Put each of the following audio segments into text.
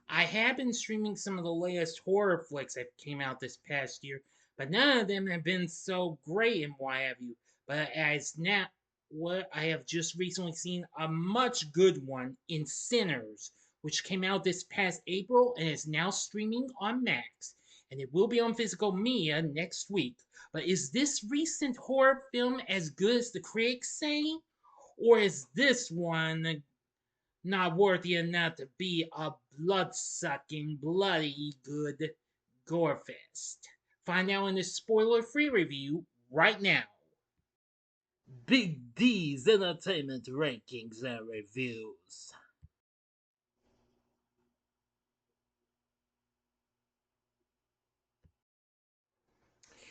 I have been streaming some of the latest horror flicks that came out this past year, but none of them have been so great and what have you. But as now, what I have just recently seen a much good one in Sinners, which came out this past April and is now streaming on Max, and it will be on physical media next week. But is this recent horror film as good as the critics say, or is this one not worthy enough to be a blood-sucking, bloody good gore fest? Find out in this spoiler-free review right now. Big D's Entertainment Rankings and Reviews.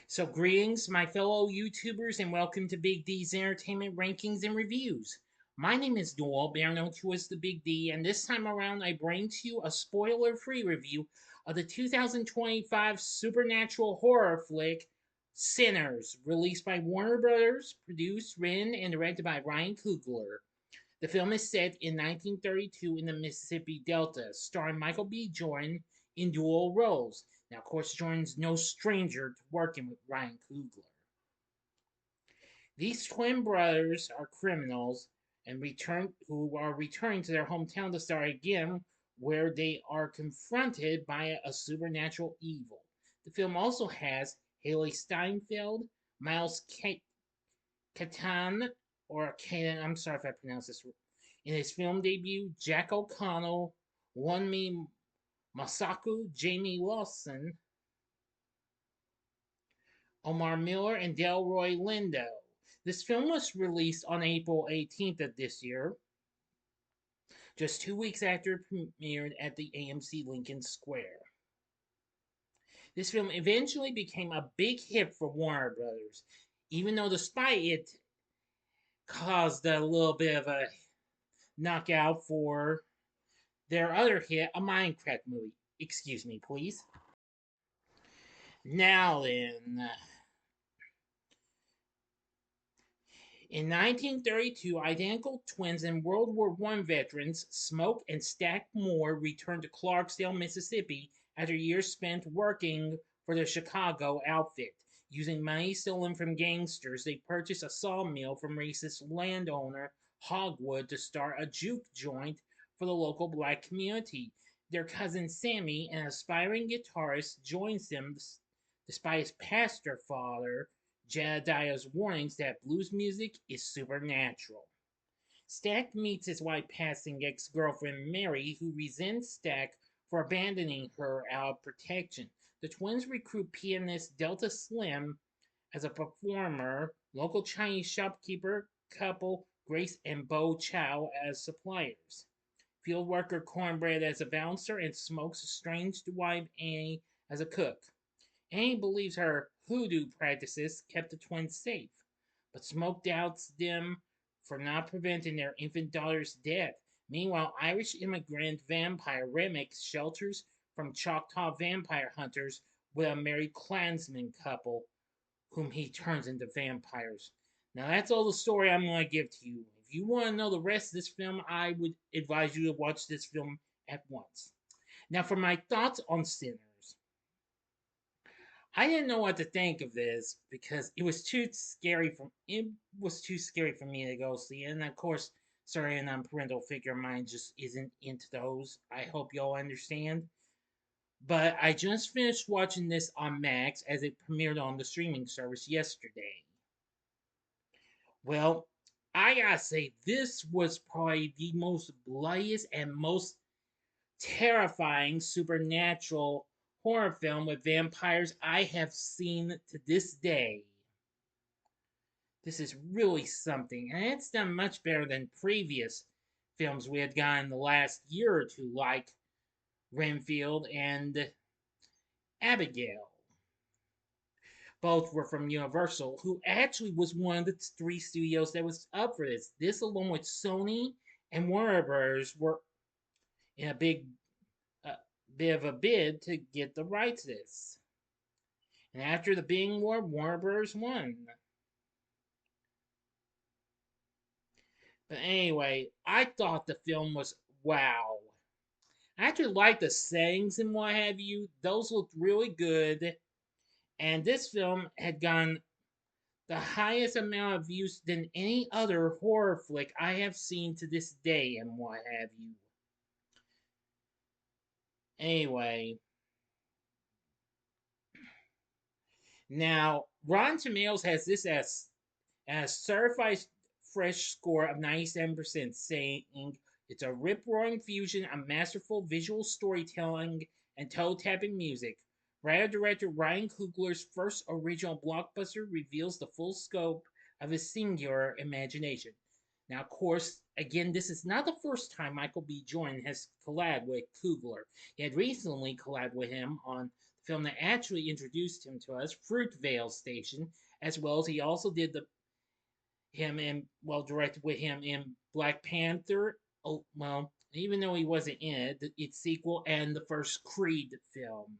So, greetings, my fellow YouTubers, and welcome to Big D's Entertainment Rankings and Reviews. My name is Noel, better known to as the Big D, and this time around I bring to you a spoiler free review of the 2025 supernatural horror flick Sinners, released by Warner Brothers, produced, written, and directed by Ryan Coogler. The film is set in 1932 in the Mississippi Delta, starring Michael B. Jordan in dual roles. Now, of course, Jordan's no stranger to working with Ryan Coogler. These twin brothers are criminals who are returning to their hometown to start again, where they are confronted by a supernatural evil. The film also has Hailee Steinfeld, Miles Caton, or Caton, I'm sorry if I pronounce this wrong, in his film debut, Jack O'Connell, Wunmi Mosaku, Jayme Lawson, Omar Miller, and Delroy Lindo. This film was released on April 18th of this year, just 2 weeks after it premiered at the AMC Lincoln Square. This film eventually became a big hit for Warner Brothers, even though despite it caused a little bit of a knockout for their other hit, a Minecraft movie. Excuse me, please. Now then, in 1932, identical twins and World War I veterans Smoke and Stack Moore returned to Clarksdale, Mississippi after years spent working for the Chicago outfit. Using money stolen from gangsters, they purchased a sawmill from racist landowner Hogwood to start a juke joint for the local black community. Their cousin Sammy, an aspiring guitarist, joins them despite his pastor father Jedediah's warnings that blues music is supernatural. Stack meets his white passing ex girlfriend Mary, who resents Stack for abandoning her out of protection. The twins recruit pianist Delta Slim as a performer, local Chinese shopkeeper couple Grace and Bo Chow as suppliers, field worker Cornbread as a bouncer, and Smoke's estranged wife Annie as a cook. Annie believes her hoodoo practices kept the twins safe, but Smoke doubts them for not preventing their infant daughter's death. Meanwhile, Irish immigrant vampire Remick shelters from Choctaw vampire hunters with a married Klansman couple whom he turns into vampires. Now, that's all the story I'm going to give to you. If you want to know the rest of this film, I would advise you to watch this film at once. Now, for my thoughts on Sinners. I didn't know what to think of this because it was too scary for me to go see. And of course, sorry, a non-parental figure of mine just isn't into those. I hope y'all understand. But I just finished watching this on Max as it premiered on the streaming service yesterday. Well, I gotta say, this was probably the most bloodiest and most terrifying supernatural horror film with vampires I have seen to this day. This is really something, and it's done much better than previous films we had gotten in the last year or two, like Renfield and Abigail. Both were from Universal, who actually was one of the three studios that was up for this. This, along with Sony and Warner Bros., were in a uh, bit of a bid to get the rights to this. And after the bidding war, Warner Bros. Won. But anyway, I thought the film was wow. I actually like the settings and what have you. Those looked really good. And this film had gone the highest amount of views than any other horror flick I have seen to this day and what have you. Anyway, now Rotten Tomatoes has this as certified fresh score of 97%, saying it's a rip roaring fusion of masterful visual storytelling and toe tapping music. Writer director Ryan Coogler's first original blockbuster reveals the full scope of his singular imagination. Now, of course, again, this is not the first time Michael B. Jordan has collabed with Coogler. He had recently collabed with him on the film that actually introduced him to us, Fruitvale Station, as well as he also did the him in well directed with him in Black Panther. Oh well, even though he wasn't in it, its sequel and the first Creed film.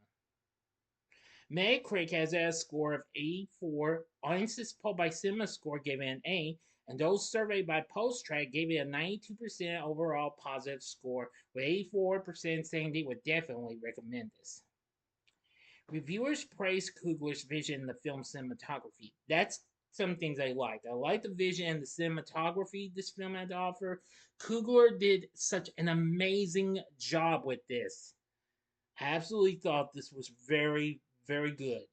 Metacritic has a score of 84. Audiences polled by CinemaScore gave it an A, and those surveyed by PostTrack gave it a 92% overall positive score, with 84% saying they would definitely recommend this. Reviewers praised Coogler's vision in the film's cinematography. That's some things I liked. I liked the vision and the cinematography this film had to offer. Coogler did such an amazing job with this. I absolutely thought this was very, very good.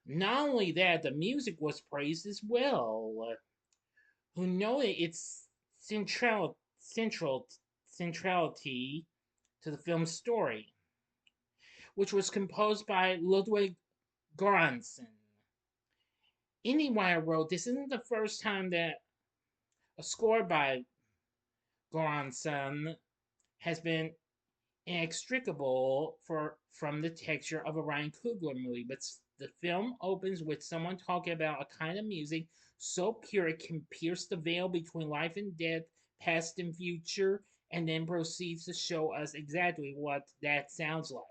Not only that, the music was praised as well. Who noted its centrality to the film's story, which was composed by Ludwig Göransson. IndieWire wrote, "This isn't the first time that a score by Göransson has been inextricable from the texture of a Ryan Coogler movie, but the film opens with someone talking about a kind of music so pure it can pierce the veil between life and death, past and future, and then proceeds to show us exactly what that sounds like.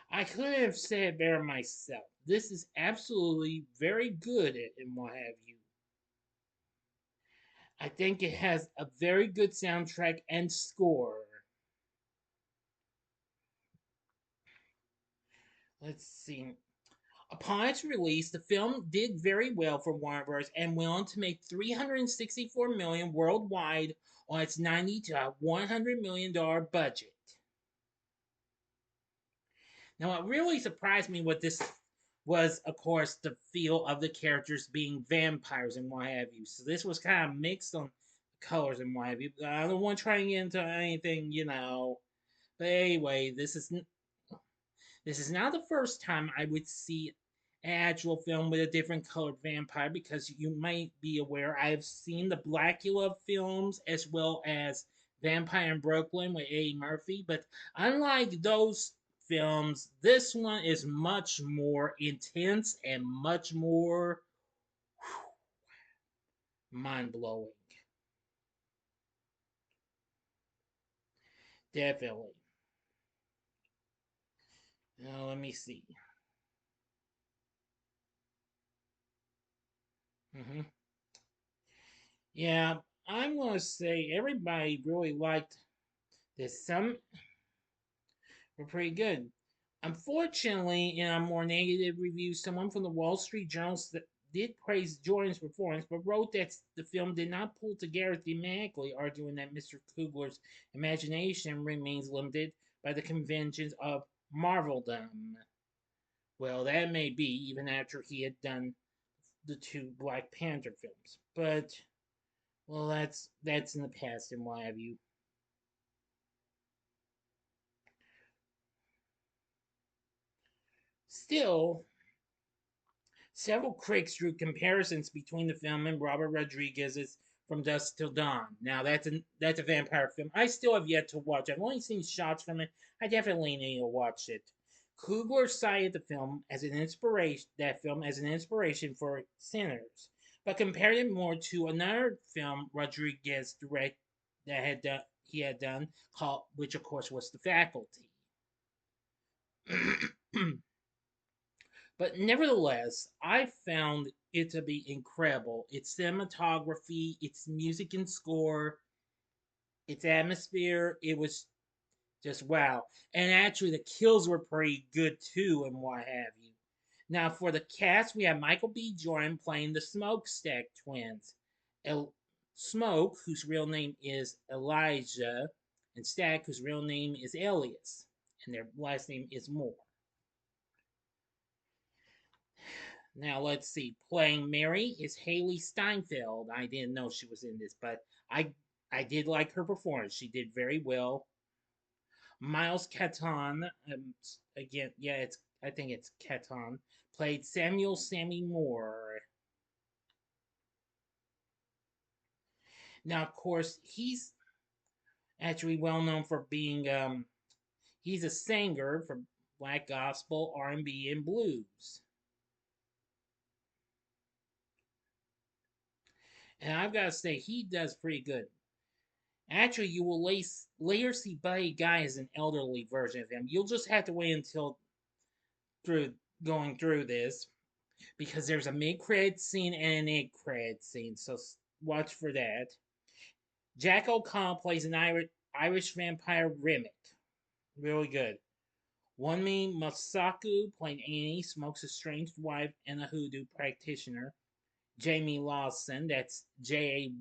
I couldn't have said it better myself. This is absolutely very good and what have you. I think it has a very good soundtrack and score. Let's see. Upon its release, the film did very well for Warner Bros. And went on to make $364 million worldwide on its $90 to $100 million budget. Now, what really surprised me with this was, of course, the feel of the characters being vampires and what have you. So this was kind of mixed on colors and what have you. I don't want to try and get into anything, you know. But anyway, this is not the first time I would see an actual film with a different colored vampire, because you might be aware I have seen the Blackula films as well as Vampire in Brooklyn with Eddie Murphy, but unlike those films, this one is much more intense and much more mind blowing. Definitely. Now, let me see. hmm Yeah, I'm going to say everybody really liked this. Some were pretty good. Unfortunately, in a more negative review, someone from the Wall Street Journal did praise Jordan's performance, but wrote that the film did not pull together thematically, arguing that Mr. Coogler's imagination remains limited by the conventions of Marveldom. Well, that may be, even after he had done the two Black Panther films. But, well, that's in the past and what have you. Still, several critics drew comparisons between the film and Robert Rodriguez's From Dusk Till Dawn. Now that's a vampire film I still have yet to watch. I've only seen shots from it. I definitely need to watch it. Coogler cited that film as an inspiration for Sinners, but compared it more to another film Rodriguez direct that he had done, called, which of course was The Faculty. But nevertheless, I found it to be incredible. Its cinematography, its music and score, Its atmosphere, it was just wow. And actually, the kills were pretty good too, and what have you. Now, for the cast, we have Michael B. Jordan playing the Smokestack twins. El- Smoke, whose real name is Elijah, and Stack, whose real name is Elias, and their last name is Moore. Now, let's see. Playing Mary is Hailee Steinfeld. I didn't know she was in this, but I did like her performance. She did very well. Miles Caton, again, yeah, it's I think it's Caton, played Samuel Sammy Moore. Now, of course, he's actually well known for being he's a singer for black gospel, R&B, and blues. And I've got to say, he does pretty good. Actually, you will later see Buddy Guy as an elderly version of him. You'll just have to wait until through going through this because there's a mid-credit scene and an end-credit scene, so watch for that. Jack O'Connell plays an Irish vampire Remick. Really good. Wunmi Mosaku, playing Annie, smokes estranged wife and a hoodoo practitioner. Jayme Lawson, that's Jayme,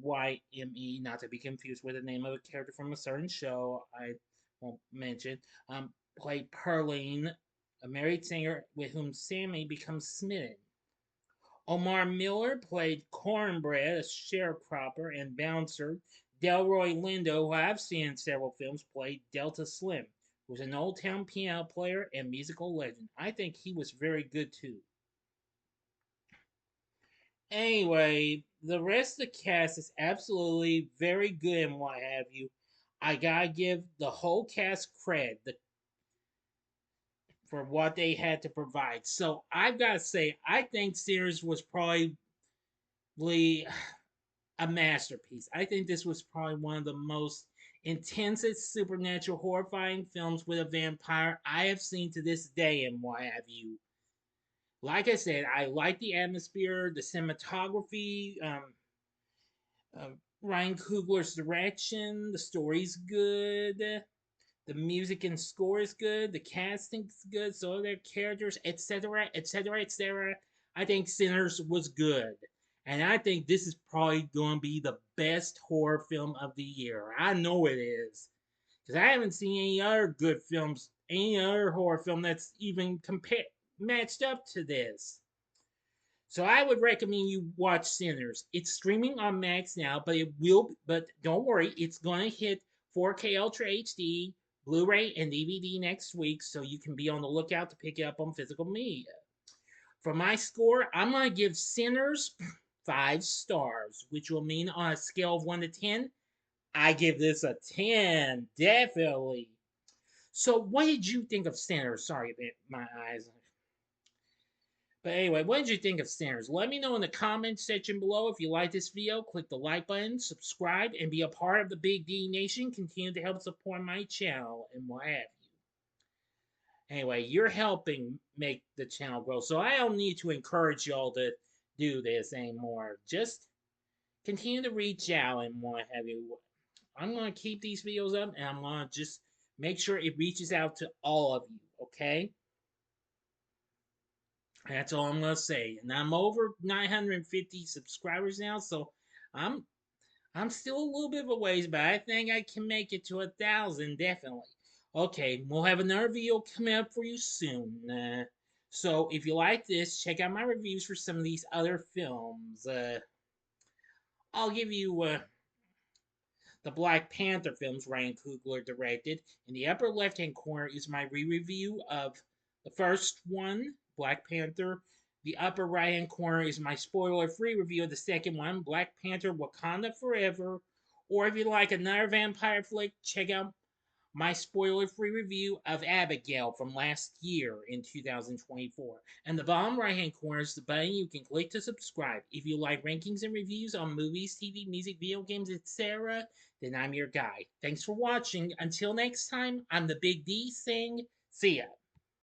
not to be confused with the name of a character from a certain show I won't mention, played Pearline, a married singer with whom Sammy becomes smitten. Omar Miller played Cornbread, a sharecropper and bouncer. Delroy Lindo, who I've seen in several films, played Delta Slim, who was an old town piano player and musical legend. I think he was very good too. Anyway, the rest of the cast is absolutely very good and what have you. I gotta give the whole cast for what they had to provide. So I've gotta say, I think Sears was probably a masterpiece. I think this was probably one of the most intensest supernatural horrifying films with a vampire I have seen to this day and what have you. Like I said, I like the atmosphere, the cinematography, uh, Ryan Coogler's direction, the story's good, the music and score is good, the casting's good, so are their characters, etc., etc., etc. I think Sinners was good. And I think this is probably going to be the best horror film of the year. I know it is. Because I haven't seen any other good films, any other horror film that's even matched up to this. So I would recommend you watch Sinners. It's streaming on Max now, but don't worry, it's going to hit 4K Ultra HD, Blu-ray, and DVD next week, so you can be on the lookout to pick it up on physical media. For my score, I'm going to give Sinners 5 stars, which will mean on a scale of 1 to 10, I give this a 10, definitely. So what did you think of Sinners? Sorry about my eyes. But anyway, what did you think of Sinners? Let me know in the comments section below. If you like this video, click the like button, subscribe, and be a part of the Big D Nation. Continue to help support my channel and what have you. Anyway, you're helping make the channel grow, so I don't need to encourage y'all to do this anymore. Just continue to reach out and what have you. I'm going to keep these videos up, and I'm going to just make sure it reaches out to all of you, okay? That's all I'm gonna say. And I'm over 950 subscribers now, so I'm I'm still a little bit of a ways, but I think I can make it to 1,000 definitely. Okay, we'll have another video coming up for you soon. So if you like this, check out my reviews for some of these other films. I'll give you the Black Panther films Ryan Coogler directed. In the upper left-hand corner is my re-review of the first one, Black Panther. The upper right-hand corner is my spoiler-free review of the second one, Black Panther Wakanda Forever. Or if you like another vampire flick, check out my spoiler-free review of Abigail from last year in 2024. And the bottom right-hand corner is the button you can click to subscribe. If you like rankings and reviews on movies, TV, music, video games, etc., then I'm your guy. Thanks for watching. Until next time, I'm the Big D saying, see ya.